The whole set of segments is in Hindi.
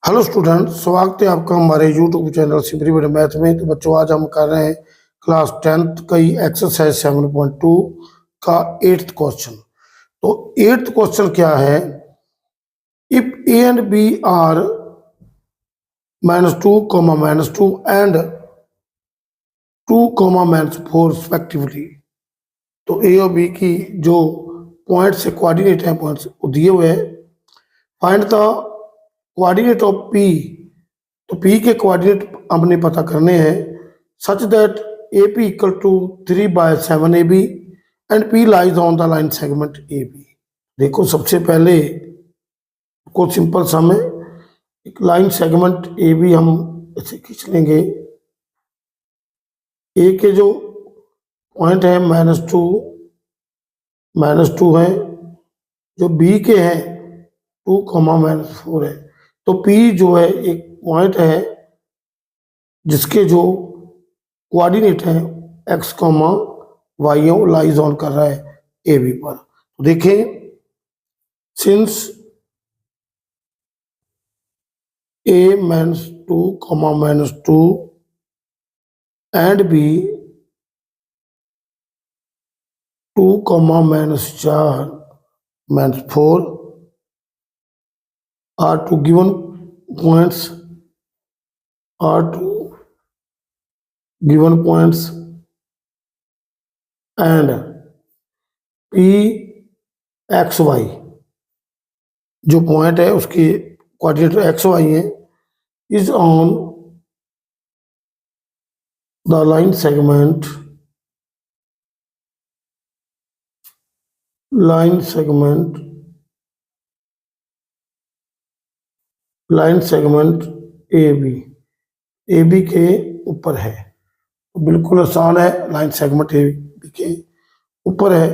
हेलो स्टूडेंट, स्वागत है आपका हमारे यूट्यूब चैनल सिंपली बड़े मैथ में। तो बच्चों, आज हम कर रहे हैं क्लास 10th का ही एक्सरसाइज 7.2 का 8th क्वेश्चन। तो 8th क्वेश्चन क्या है? If A and B are -2, -2 and 2, -4 respectively. तो ए और बी की जो पॉइंट्स है, कोऑर्डिनेट है, पॉइंट्स दिए हुए हैं। Find the coordinate of P. तो पी के कोऑर्डिनेट हमने पता करने हैं such that A P equal to 3/7 A B and P lies on the line segment A B. देखो, सबसे पहले कुछ सिंपल सम है। एक लाइन सेगमेंट ए बी हम इसे खींच लेंगे। ए के जो पॉइंट है -2 है, जो बी के हैं 2, -4 है। तो पी जो है एक पॉइंट है जिसके जो कोऑर्डिनेट है एक्स वाई लाइज ऑन कर रहा है ए बी पर। तो देखें, since A -2, -2 and B 2, -4 -4 are two given points and P X Y, जो पॉइंट है उसके कोऑर्डिनेट एक्स वाई है, is on the line segment A B के ऊपर है। तो बिल्कुल आसान है, लाइन सेगमेंट ए बी के ऊपर है।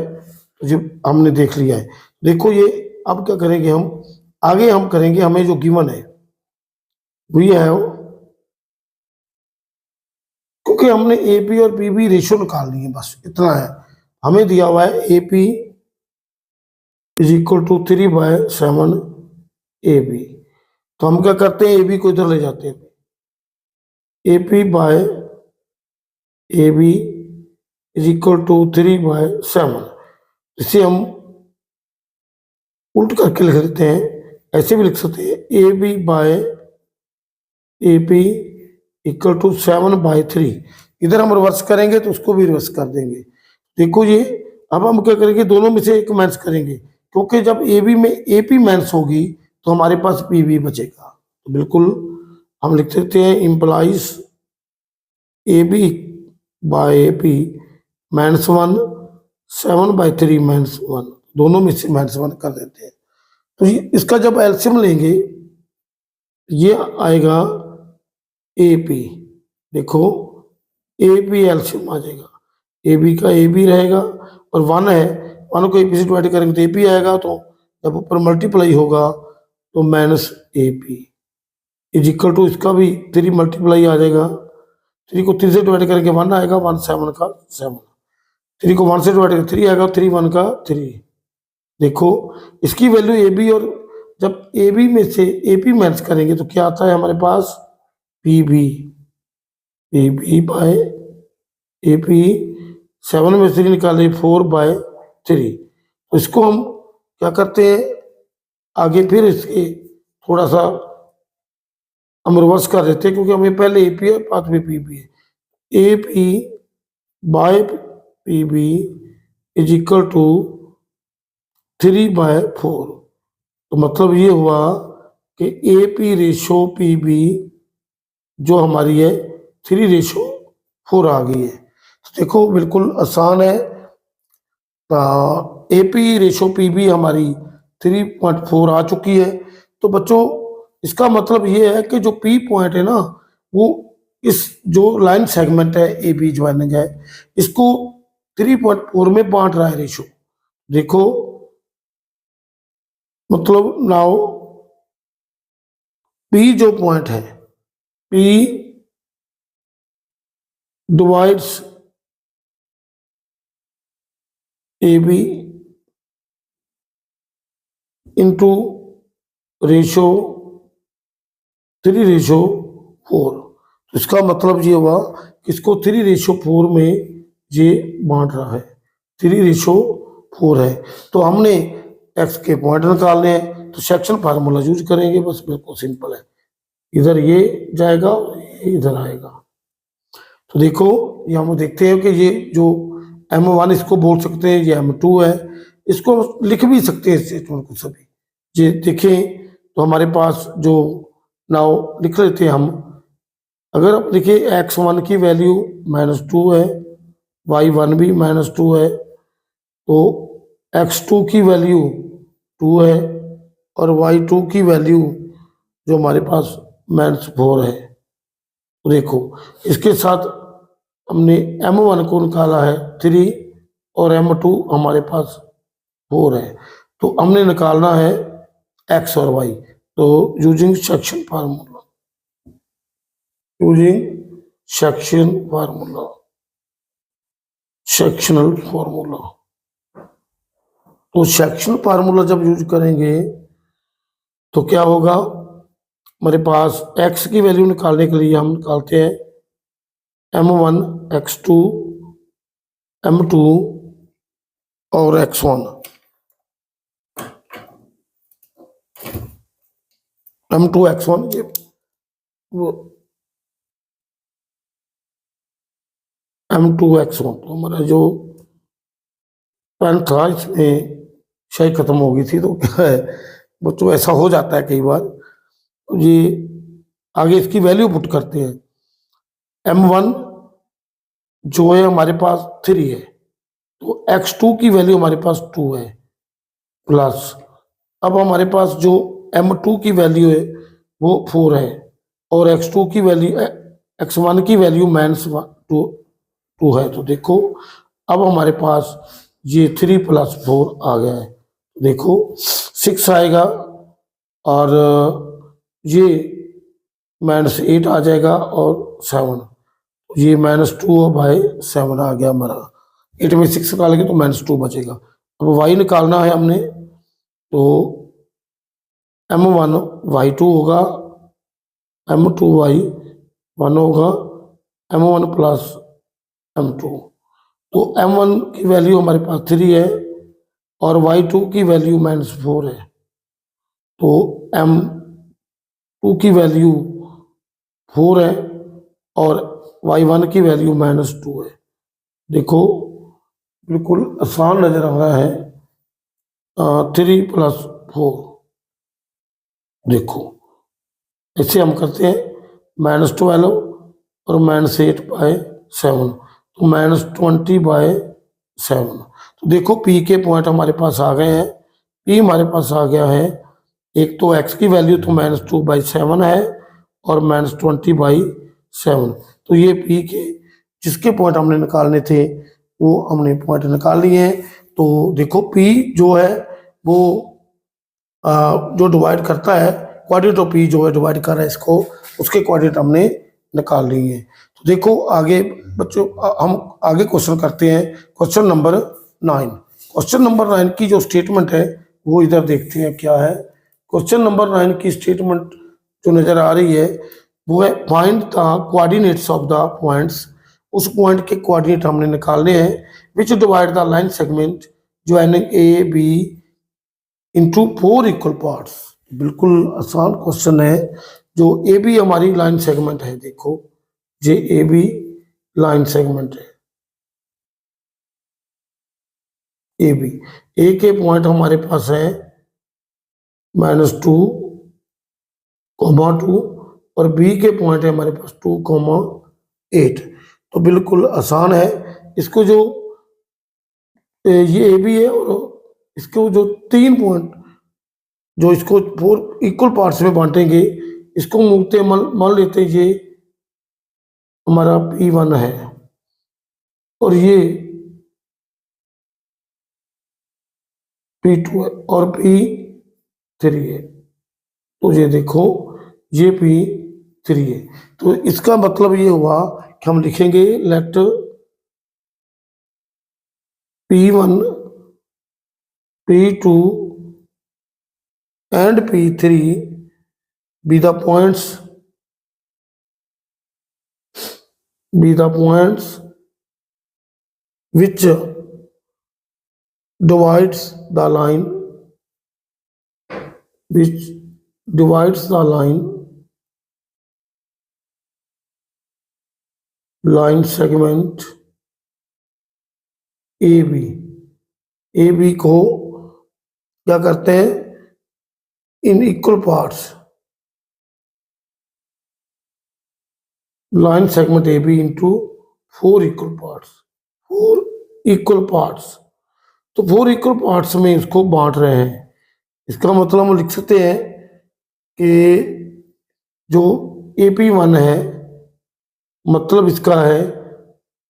तो जब हमने देख लिया है, देखो ये अब क्या करेंगे हम आगे, हम करेंगे हमें जो गिवन है वही है, क्योंकि हमने ए पी और बी बी रेशियो निकालनी है, बस इतना है। हमें दिया हुआ है A P is equal to 3/7 A B. तो हम क्या करते हैं, ए बी को इधर ले जाते हैं। A P by A B is equal to 3/7। इसे हम उल्ट करके लिख देते हैं, ऐसे भी लिख सकते हैं, A B by A P equal to 7/3। इधर हम रिवर्स करेंगे तो उसको भी रिवर्स कर देंगे। देखो ये, अब हम क्या करेंगे, दोनों में से एक मैच करेंगे, क्योंकि जब ए बी में ए पी मैच होगी तो हमारे पास पी बी बचेगा। तो बिल्कुल हम लिख सकते हैं implies A B by A P -1 7/3 -1, दोनों में से -1 कर देते हैं। तो इसका जब एलसीएम लेंगे, ये आएगा ए पी। देखो, ए पी एलसीएम आ जाएगा, ए बी का ए बी रहेगा और 1 है, 1 को ए पी से डिवाइड करेंगे तो ए पी आएगा। तो जब ऊपर मल्टीप्लाई होगा तो -A P is equal to, इसका भी 3 मल्टीप्लाई आ जाएगा। 3 को 3 से डिवाइड करेंगे 1 आएगा, 1 7 का 7। 3 को 1 से डिवाइड करेंगे 3 आएगा, 3 1 का 3। देखो, इसकी वैल्यू ए बी, और जब ए बी में से ए पी मैच करेंगे तो क्या आता है हमारे पास, P B by A P. 7 में 3 निकाले 4/3। तो इसको हम क्या करते हैं, आगे फिर इसके थोड़ा सा हम रिवर्स कर देते हैं, क्योंकि हमें पहले ए पी है, बाद में पी बी है। A P by P B is equal to 3/4। तो मतलब ये हुआ कि A P ratio P B जो हमारी है 3/4 आ गई है। तो देखो, बिल्कुल आसान है। A P ratio P B हमारी 3.4 आ चुकी है। तो बच्चों, इसका मतलब ये है कि जो पी पॉइंट है ना, वो इस जो लाइन सेगमेंट है ए बी ज्वाइनिंग है, इसको 3.4 में बांट रहा है रेशो। देखो, मतलब नाउ पी जो पॉइंट है, P divides A B into ratio 3:4। तो इसका मतलब ये हुआ कि इसको 3:4 में ये बांट रहा है, 3:4 है। तो हमने एक्स के पॉइंट निकालने हैं तो सेक्शन फार्मूला यूज करेंगे, बस बिल्कुल सिंपल है। इधर ये जाएगा, ये इधर आएगा। तो देखो ये हम देखते हैं कि ये जो M1 इसको बोल सकते हैं, ये M2 है, इसको लिख भी सकते हैं स्टेटमेंट को सभी। ये देखें तो हमारे पास जो नाउ लिख लेते हैं हम। अगर आप देखिए x1 की वैल्यू -2 है, y1 भी -2 है, तो x2 की वैल्यू 2 है और y2 की वैल्यू जो हमारे पास -4 है। तो देखो इसके साथ हमने M1 को निकाला है 3 और M2 हमारे पास 4 है। तो हमने निकालना है x और y। तो using section formula, using section formula, sectional formula. तो सेक्शन फार्मूला जब यूज करेंगे तो क्या होगा, हमारे पास x की वैल्यू निकालने के लिए हम निकालते हैं M1 x2 M2 और x1 M2 x1। ये वो M2 x1 तो हमारा जो पेन था इसमें शायद खत्म हो गई थी, तो क्या है बच्चों ऐसा हो जाता है कई बार। तो ये आगे इसकी वैल्यू पुट करते हैं। M1 जो है हमारे पास 3 है, तो x2 की वैल्यू हमारे पास 2 है प्लस, अब हमारे पास जो M2 की वैल्यू है वो 4 है और x2 की वैल्यू x1 की वैल्यू -2 है। तो देखो अब हमारे पास ये 3 + 4 आ गया है। देखो 6 आएगा और ये -8 आ जाएगा और 7, ये -2/7 आ गया हमारा। 8 में 6 निकालेंगे तो -2 बचेगा। अब y निकालना है हमने, तो M1 y2 होगा, M2 y1 होगा, M1 + M2। तो M1 की वैल्यू हमारे पास 3 है और y2 की वैल्यू -4 है। तो M2 की वैल्यू 4 है और y1 की वैल्यू -2 है। देखो बिल्कुल आसान नजर आ रहा है। 3 + 4, देखो ऐसे हम करते हैं -12 और -8/7, तो -20/7। तो देखो P के पॉइंट हमारे पास आ गए हैं। P हमारे पास आ गया है, एक तो x की वैल्यू तो -2/7 है और -20/7। तो ये P के जिसके पॉइंट हमने निकालने थे वो हमने पॉइंट निकाल लिए हैं। तो देखो P जो है वो जो डिवाइड करता है, क्वाड्रेट ऑफ P जो है डिवाइड कर रहा है इसको, उसके क्वाड्रेट हमने निकाल लिए हैं। तो देखो आगे बच्चों हम आगे क्वेश्चन करते हैं, क्वेश्चन नंबर 9। क्वेश्चन नंबर 9 की जो स्टेटमेंट है वो इधर देखते हैं क्या है। क्वेश्चन नंबर 9 की स्टेटमेंट जो नजर आ रही है वो है find the coordinates of the points. उस पॉइंट के कोऑर्डिनेट हमने निकालने हैं which divide the line segment joining A B into 4 equal parts. बिल्कुल आसान क्वेश्चन है। जो ए बी हमारी लाइन सेगमेंट है, देखो ये ए बी लाइन सेगमेंट है। ए बी, ए के पॉइंट हमारे पास है -2, 2 और बी के पॉइंट है हमारे पास 2, 8। तो बिल्कुल आसान है। इसको जो ये ए बी है और इसको जो 3 पॉइंट जो इसको 4 इक्वल पार्ट्स में बांटेंगे, इसको मूलते मान लेते ये हमारा P1 है और ये P2 है और P3 है। तो ये देखो ये P3 है। तो इसका मतलब ये हुआ कि हम लिखेंगे late P1, P2 and P3 be the points be the points which divides the line, which divides the line segment AB। AB को क्या करते हैं, in equal parts, line segment AB into 4 equal parts, 4 equal parts. तो 4 इक्वल पार्ट्स में इसको बांट रहे हैं। इसका मतलब हम लिख सकते हैं कि जो AP1 है, मतलब इसका है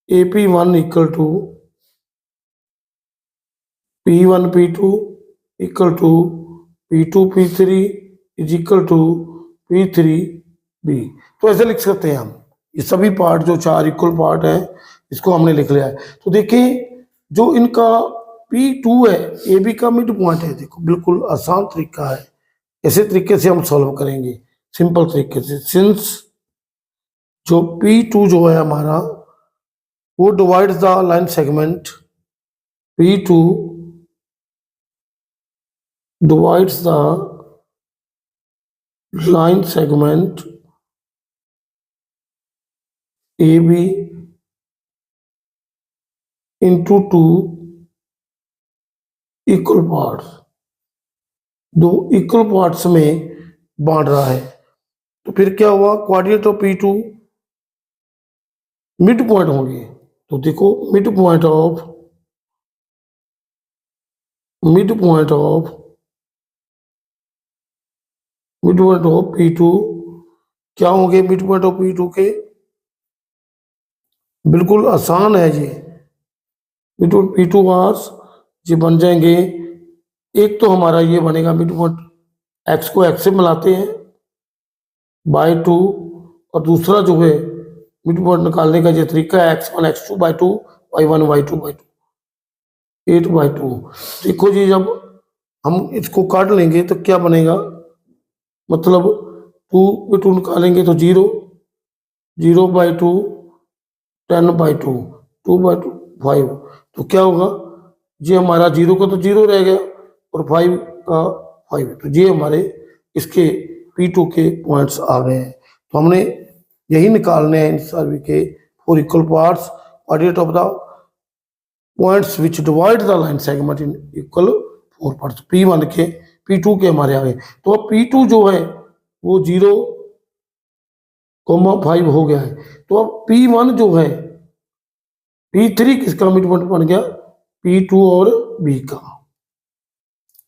AP1 equal to P1 P2 equal to P2 P3 is equal to P3 B। तो ऐसे लिख सकते हैं हम। ये सभी पार्ट जो 4 इक्वल पार्ट है, इसको हमने लिख लिया है। तो देखिए जो इनका P2 है, AB का मिड पॉइंट है। देखो बिल्कुल आसान तरीका है, ऐसे तरीके से हम सॉल्व करेंगे, सिंपल तरीके से। सिंस जो P2 जो है हमारा, वो divides the line segment P2 divides the line segment AB into 2 equal parts, 2 equal parts में बांट रहा है। तो फिर क्या हुआ, quadrant of P2 mid point होंगे। तो देखो मिड पॉइंट ऑफ P2 क्या होंगे, मिड पॉइंट ऑफ P2 के, बिल्कुल आसान है जी। मिड पॉइंट P2 आर्स ये बन जाएंगे, एक तो हमारा ये बनेगा मिड पॉइंट, एक्स को एक्स से मिलाते हैं बाय 2, और दूसरा जो है मिड पॉइंट निकालने का ये तरीका है x1 x2 bye 2 y1 y2 bye 2 8/2। देखो जी जब हम इसको काट लेंगे तो क्या बनेगा, मतलब 2/2 निकालेंगे तो 0, 0/2 10/2 2/2 5। तो क्या होगा, ये हमारा 0 का तो 0 रह गया और 5 का 5। तो ये हमारे इसके P2 के पॉइंट्स आ गए हैं। तो हमने यही निकालने हैं इन सभी के 4 equal parts, quadrant of the points which divide the line segment in equal 4 parts. P1 के P2 के हमारे आ गए। तो अब P2 जो है वो 0,5 हो गया है। तो अब P1 जो है, P3 किसका मिड पॉइंट बन गया, P2 और B का।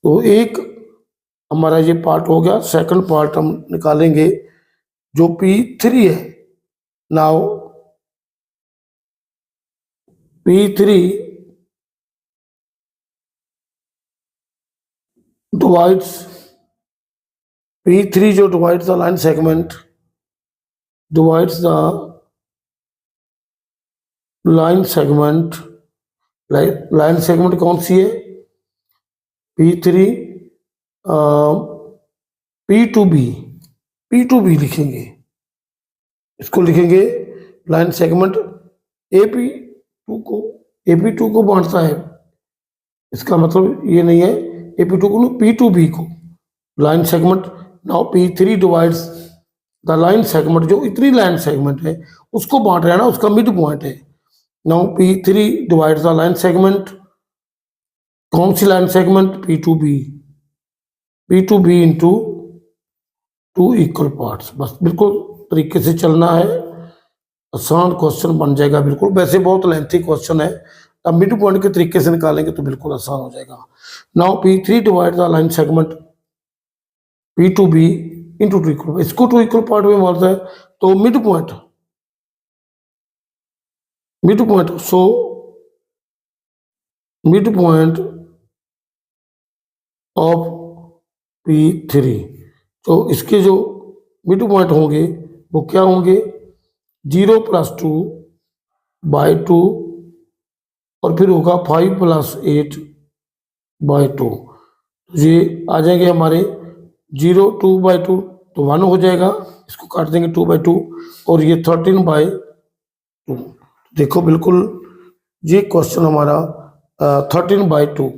तो एक हमारा ये पार्ट हो गया। सेकंड पार्ट हम निकालेंगे जो P3 है। नाउ P3 divides, P3 जो divides the line segment, divides the line segment, line segment कौन सी है, P3 P2B, P2B लिखेंगे, इसको लिखेंगे लाइन सेगमेंट AP2 को बांटता है। इसका मतलब ये नहीं है AP2 को, P2B को line segment. Now P3 divides the line segment, जो इतनी लाइन सेगमेंट है उसको बांट रहा है ना, उसका मिड पॉइंट है। Now P3 divides the line segment, कौन सी line segment, P2B into 2 equal parts. बस बिल्कुल तरीके से चलना है, आसान क्वेश्चन बन जाएगा बिल्कुल। वैसे बहुत लेंथी क्वेश्चन है, अब मिड पॉइंट के तरीके से निकालेंगे तो बिल्कुल आसान हो जाएगा। Now P3 divide the line segment P2B into 2 equal, इसको 2 इक्वल पार्ट में मारता है। तो mid point so mid point of P3, तो इसके जो मिड पॉइंट होंगे वो क्या होंगे, 0+2/2 और फिर होगा 5+8/2। ये आ जाएंगे हमारे 0 2/2 तो 1 हो जाएगा, इसको काट देंगे 2/2, और ये 13/2 2। देखो बिल्कुल ये क्वेश्चन हमारा 13/2,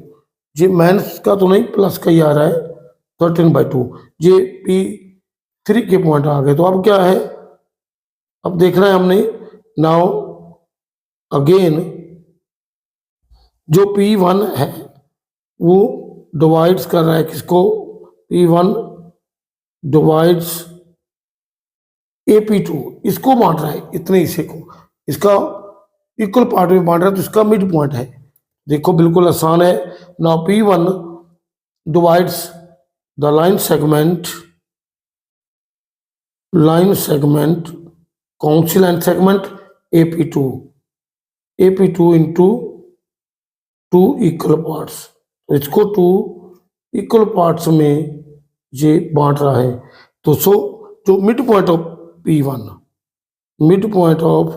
ये माइनस का तो नहीं प्लस का ही आ रहा है। 13/2 ये P3 के पॉइंट आ गए। तो अब क्या है, अब देखना है हमने। नाउ अगेन जो P1 है वो डिवाइड्स कर रहा है किसको, P1 डिवाइड्स AP2, इसको बांट रहा है इतने हिस्से को, इसका इक्वल पार्ट में बांट रहा है, तो इसका मिड पॉइंट है। देखो बिल्कुल आसान है। Now P1 divides the line segment, कौन सी line segment, AP2 into 2 equal parts. तो इसको 2 इक्वल पार्ट्स में ये बांट रहा है। तो सो जो mid point of P1, mid point of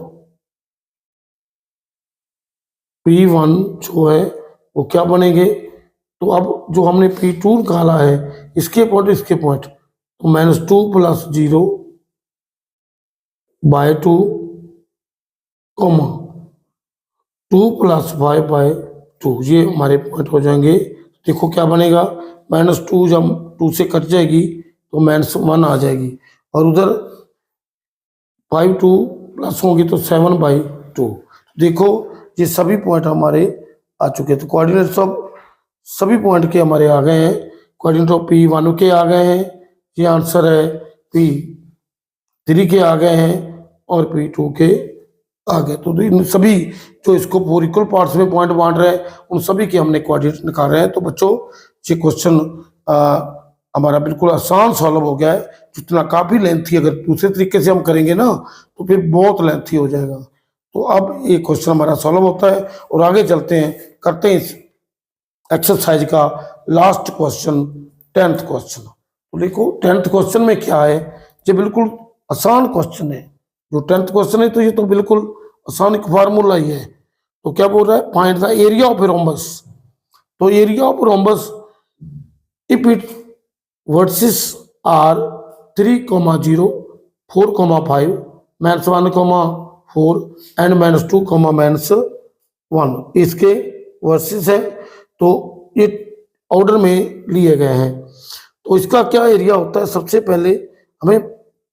P1 जो है वो क्या बनेंगे, तो अब जो हमने P2 निकाला है इसके पॉइंट इसके पॉइंट, तो -2 + 0 बाय 2, 2 + 5/2, ये हमारे पॉइंट हो जाएंगे। देखो क्या बनेगा, -2 जब 2 से कट जाएगी तो -1 आ जाएगी, और उधर 5 2 प्लस होगी तो 7/2। देखो ये सभी पॉइंट हमारे आ चुके हैं। तो कोऑर्डिनेट्स ऑफ सभी पॉइंट के हमारे आ गए हैं। कोऑर्डिनेट ऑफ P1 के आ गए हैं, ये आंसर है। P3 के आ गए हैं और P2 के आ गए। तो इन सभी जो इसको 4 इक्वल पार्ट्स में पॉइंट बांट रहे हैं उन सभी के हमने कोऑर्डिनेट निकाल रहे हैं। तो बच्चों ये क्वेश्चन हमारा बिल्कुल आसान सॉल्व हो गया है। जितना काफ़ी लेंथी, अगर दूसरे तरीके से हम करेंगे ना तो फिर बहुत लेंथी हो जाएगा। तो अब ये क्वेश्चन हमारा सॉल्व होता है और आगे चलते हैं, करते हैं इस एक्सरसाइज का लास्ट क्वेश्चन, 10th क्वेश्चन। तो देखो 10th क्वेश्चन में क्या है, ये बिल्कुल आसान क्वेश्चन है। जो 10th क्वेश्चन है तो ये तो बिल्कुल आसान एक फार्मूला ही है। तो क्या बोल रहा है, find the area of rhombus. तो area of rhombus if it vertices are 3, 0, 4, 5, -1, 4 and -2, -1 इसके वर्सेस है। तो ये ऑर्डर में लिए गए हैं। तो इसका क्या एरिया होता है, सबसे पहले हमें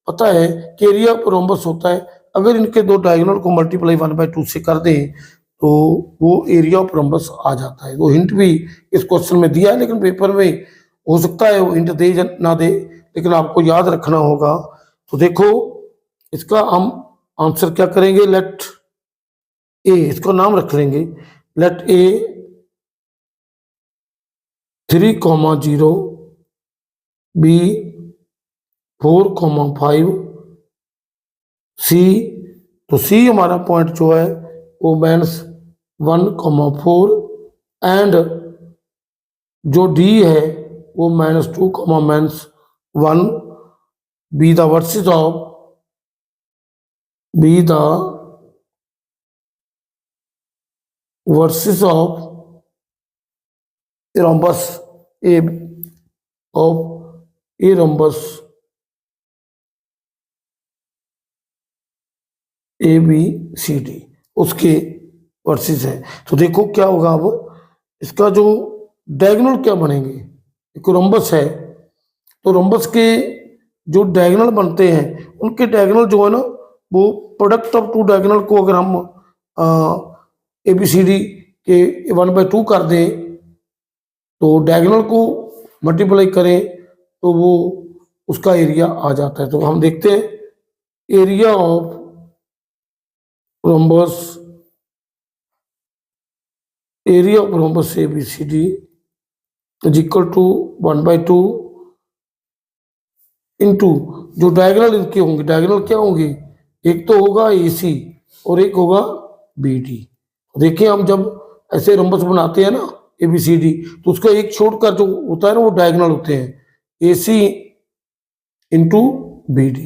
पता है कि एरिया ऑफ रोम्बस होता है, अगर इनके दो डायगोनल को मल्टीप्लाई 1/2 से कर दें तो वो एरिया ऑफ रोम्बस आ जाता है। वो हिंट भी इस क्वेश्चन में दिया है, लेकिन पेपर में हो सकता है वो हिंट दे ना दे, लेकिन आपको याद रखना होगा। तो देखो इसका हम आंसर क्या करेंगे, लेट ए, इसको नाम रख लेंगे लेट ए 3, 0, बी 4, 5, सी, तो सी हमारा पॉइंट जो है वो -1, 4 एंड जो डी है वो -2, -1 be the versus of rhombus A of a rhombus ABCD उसके वर्सेस है। तो देखो क्या होगा, अब इसका जो डायगोनल क्या बनेंगे, एक रोम्बस है तो रोम्बस के जो डायगोनल बनते हैं उनके डायगोनल जो है ना वो प्रोडक्ट ऑफ 2 डायगोनल को अगर हम ABCD के 1/2 कर दें तो डायगोनल को मल्टीप्लाई करें तो वो उसका एरिया आ जाता है। तो हम देखते हैं area of rhombus ABCD is equal to 1/2 into जो डायगोनल इनके होंगे, डायगोनल क्या होंगे, एक तो होगा AC और एक होगा BD। देखिए हम जब ऐसे रोम्बस बनाते हैं ना ABCD तो उसका एक छोड़कर जो होता है ना वो डायगोनल होते हैं AC इंटू BD।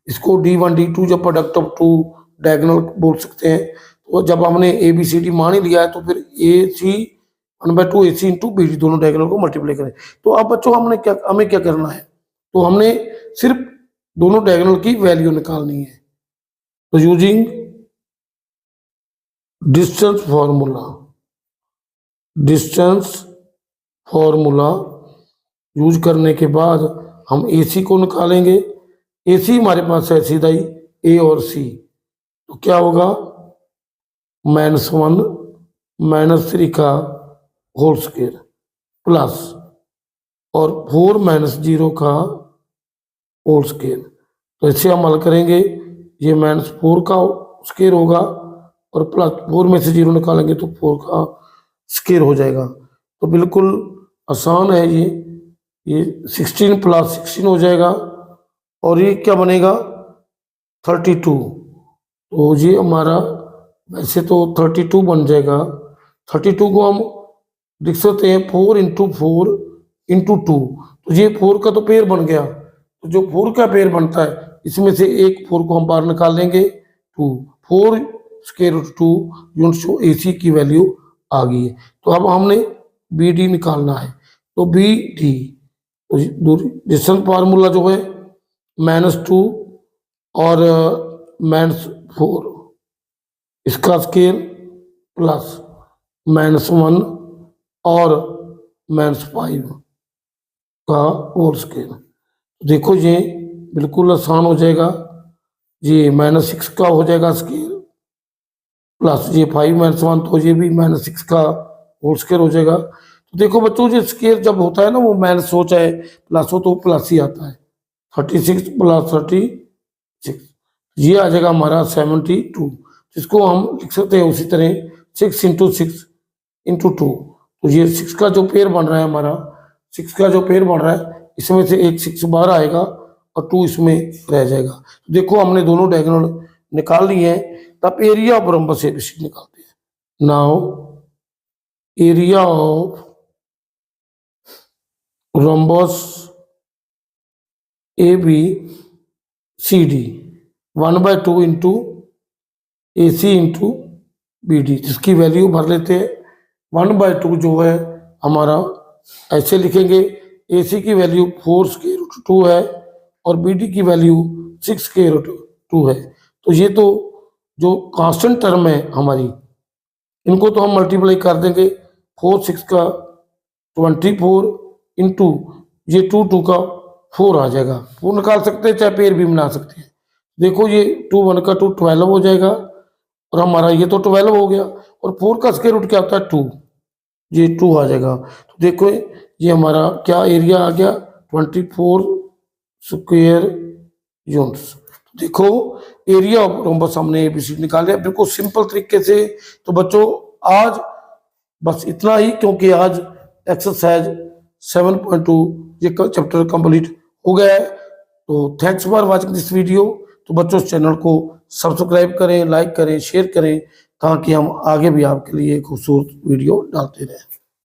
इसको D1 D2 जब प्रोडक्ट ऑफ 2 डायगोनल बोल सकते हैं। तो जब हमने ABCD मान ही लिया है तो फिर AC 1/2 AC इंटू BD दोनों डायगोनल को मल्टीप्लाई करें। तो अब बच्चों हमें क्या करना है, तो हमने सिर्फ दोनों डायगोनल की वैल्यू निकालनी है। तो यूजिंग डिस्टेंस फॉर्मूला यूज करने के बाद हम AC को निकालेंगे। AC हमारे पास है सीधा ही A और C, तो क्या होगा -1 -3 का होल स्क्वायर प्लस और 4 -0 का होल स्क्वायर। तो इसे हम हल करेंगे, ये -4 का स्क्वायर होगा और प्लस 4 में से 0 निकालेंगे तो 4 का स्क्वायर हो जाएगा। तो बिल्कुल आसान है ये 16 + 16 हो जाएगा और ये क्या बनेगा 32। तो ये हमारा वैसे तो 32 बन जाएगा। 32 को हम लिख सकते हैं 4 × 4 × 2, तो ये 4 का तो पेयर बन गया। तो जो 4 का पेयर बनता है इसमें से एक 4 को हम बाहर निकाल लेंगे 2, 4 √ 2 यूनिट्स AC की वैल्यू आ गई है। तो अब हमने BD निकालना है, तो BD डिस्टेंस फार्मूला जो है -2 और -4 इसका स्केल प्लस -1 और -5 का होल स्केल। देखो ये बिल्कुल आसान हो जाएगा, ये -6 का हो जाएगा स्केल प्लस ये 5 -1, तो ये भी -6 का होल स्केल हो जाएगा। तो देखो बच्चों, ये स्केल जब होता है ना वो माइनस हो चाहे प्लस हो तो प्लस ही आता है। 36 + 36 ये आ जाएगा हमारा 72, जिसको हम लिख सकते हैं उसी तरह 6 × 6 × 2। तो ये 6 का जो पेयर बन रहा है हमारा, 6 का जो पेयर बन रहा है इसमें से एक 6 बाहर आएगा और 2 इसमें रह जाएगा। तो देखो हमने दोनों डायगोनल निकाल लिए हैं, तब एरिया ऑफ रोम्बस ABC निकालते हैं। Now area of rhombus ABCD 1/2 × AC × BD, जिसकी वैल्यू भर लेते हैं। 1/2 जो है हमारा ऐसे लिखेंगे, AC की वैल्यू 4√2 है और BD की वैल्यू 6√2 है। तो ये तो जो कांस्टेंट टर्म है हमारी, इनको तो हम मल्टीप्लाई कर देंगे। 4 6 का 24 इंटू ये 2 का 4 आ जाएगा। 4 निकाल सकते हैं, चाहे पेयर भी बना सकते हैं। देखो ये 2 1 का 2 12 हो जाएगा और हमारा ये तो 12 हो गया, और 4 का स्क्वायर रूट क्या होता है 2, ये 2 आ जाएगा। तो देखो ये हमारा क्या एरिया आ गया 24 स्क्वायर यूनिट्स। देखो एरिया ऑफ रोम्बस हमने ABC निकाल लिया बिल्कुल सिंपल तरीके से। तो बच्चों आज बस इतना ही, क्योंकि आज एक्सरसाइज 7.2 ये चैप्टर कंप्लीट हो गया है। तो thanks for watching this video. तो बच्चों इस चैनल को सब्सक्राइब करें, लाइक करें, शेयर करें, ताकि हम आगे भी आपके लिए खूबसूरत वीडियो डालते रहें।